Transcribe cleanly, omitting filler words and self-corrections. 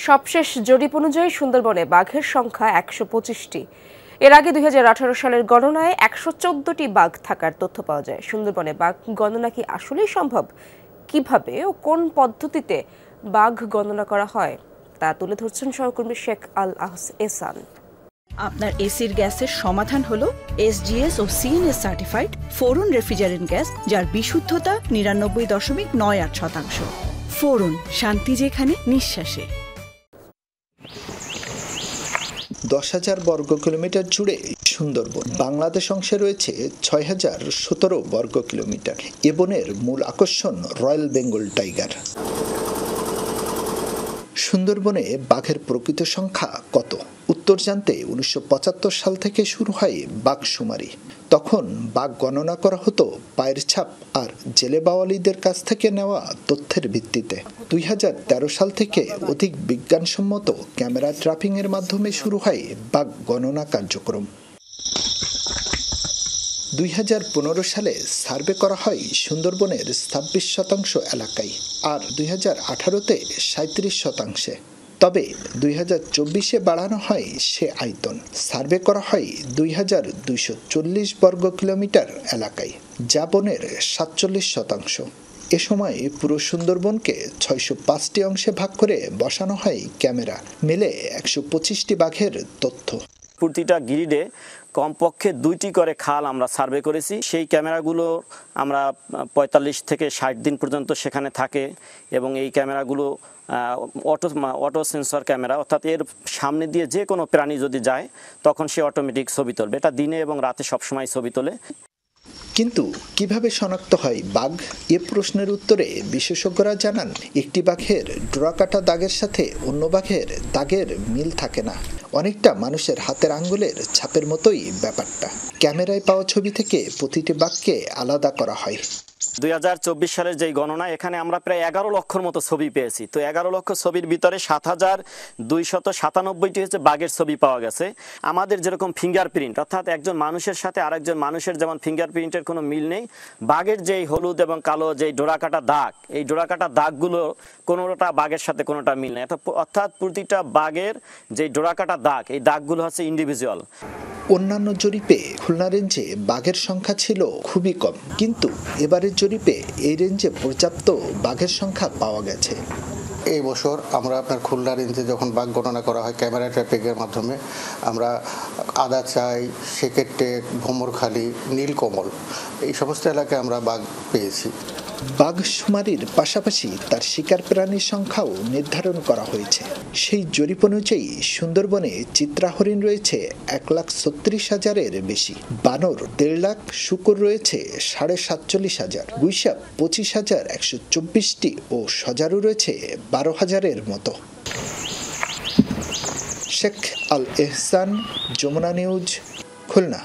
সবশেষ জরিপ অনুযায়ী সুন্দরবনে বাঘের সংখ্যা ১২৫টি। এর আগে ২০১৮ সালের গণনায় ১১৪টি বাঘ থাকার তথ্য পাওয়া যায়। সুন্দরবনে বাঘ গণনা কি আসলেই সম্ভব? কিভাবে ও কোন পদ্ধতিতে বাঘ গণনা করা হয় তা তুলে ধরছেন সহকর্মী শেখ আল এহসান। আপনার এসির গ্যাসের সমাধান হলো SGS ও CNS সার্টিফাইড ফোরন রেফ্রিজারেন্ট গ্যাস, যার বিশুদ্ধতা ৯৯.৯৮%। ফোরন, শান্তি যেখানে, নিঃশ্বাসে। ১০,০০০ বর্গ কিলোমিটার জুড়ে সুন্দরবন। বাংলাদেশ অংশে রয়েছে ৬,০১৭ বর্গ কিলোমিটার। এ বনের মূল আকর্ষণ রয়্যাল বেঙ্গল টাইগার। সুন্দরবনে বাঘের প্রকৃত সংখ্যা কত? উত্তর জানতে ১৯৭৫ সাল থেকে শুরু হয় বাঘশুমারি। তখন বাঘ গণনা করা হতো পায়ের ছাপ আর জেলে বাওয়ালিদের কাছ থেকে নেওয়া তথ্যের ভিত্তিতে। ২০১৩ সাল থেকে অধিক বিজ্ঞানসম্মত ক্যামেরা ট্র্যাপিং এর মাধ্যমে শুরু হয় বাঘ গণনা কার্যক্রম। ২০১৫ সালে সার্ভে করা হয় সুন্দরবনের ২৬% এলাকায়, আর ২০১৮-তে ৩৭%। তবে ২০২৪-এ বাড়ানো হয় সে আয়তন। সার্ভে করা হয় ২,২৪০ বর্গ কিলোমিটার এলাকায়, যা বনের ৪৭%। এ সময় পুরো সুন্দরবনকে ৬০৫টি অংশে ভাগ করে বসানো হয় ক্যামেরা। মেলে ১২৫টি বাঘের তথ্য। প্রতিটা গ্রিডে কমপক্ষে ২টি করে খাল আমরা সার্ভে করেছি। সেই ক্যামেরাগুলো আমরা ৪৫ থেকে ৬০ দিন পর্যন্ত সেখানে থাকে, এবং এই ক্যামেরাগুলো অটো সেন্সর ক্যামেরা, অর্থাৎ এর সামনে দিয়ে যে কোনো প্রাণী যদি যায় তখন সে অটোমেটিক ছবি তুলবে। এটা দিনে এবং রাতে সবসময় ছবি তোলে। কিন্তু কিভাবে শনাক্ত হয় বাঘ? এ প্রশ্নের উত্তরে বিশেষজ্ঞরা জানান, একটি বাঘের ডোরাকাটা দাগের সাথে অন্য বাঘের দাগের মিল থাকে না। অনেকটা মানুষের হাতের আঙ্গুলের ছাপের মতোই ব্যাপারটা। ক্যামেরায় পাওয়া ছবি থেকে প্রতিটি বাঘকে আলাদা করা হয়। ২০২৪ সালের যেই গণনা, এখানে আমরা প্রায় ১১ লক্ষর মতো ছবি পেয়েছি। তো ১১ লক্ষ ছবির ভিতরে ৭,২৯৭টি হচ্ছে বাঘের ছবি পাওয়া গেছে। আমাদের যেরকম ফিঙ্গারপ্রিন্ট, অর্থাৎ একজন মানুষের সাথে আরেকজন মানুষের যেমন ফিঙ্গারপ্রিন্টের কোনো মিল নেই, বাঘের যেই হলুদ এবং কালো যেই ডোরাকাটা দাগ, এই ডোরাকাটা দাগগুলো কোনোটা বাঘের সাথে কোনোটা মিল নেই। অর্থাৎ প্রতিটা বাঘের যেই ডোরাকাটা দাগ, এই দাগগুলো হচ্ছে ইন্ডিভিজুয়াল। অন্যান্য জরিপে খুলনা রেঞ্জে বাঘের সংখ্যা ছিল খুবই কম, কিন্তু এবারের জরিপে এই রেঞ্জে পর্যাপ্ত বাঘের সংখ্যা পাওয়া গেছে। এই বছর আমরা আপনার খুলনা রেঞ্জে যখন বাঘ গণনা করা হয় ক্যামেরা ট্র্যাপিংয়ের মাধ্যমে, আমরা আদাচাই, সেকেরটেক, ভোমরখালী, নীলকমল, এই সমস্ত এলাকায় আমরা বাঘ পেয়েছি। বাঘশুমারির পাশাপাশি তার শিকার প্রাণীর সংখ্যাও নির্ধারণ করা হয়েছে। সেই জরিপ অনুযায়ী সুন্দরবনে চিত্রা হরিণ রয়েছে ১,৩৬,০০০-এর বেশি, বানর ১.৫ লাখ, শূকর রয়েছে ৪৭,৫০০, গুইসাপ ২৫,১২৪টি ও সজারু রয়েছে ১২,০০০-এর মতো। শেখ আল এহসান, যমুনা নিউজ, খুলনা।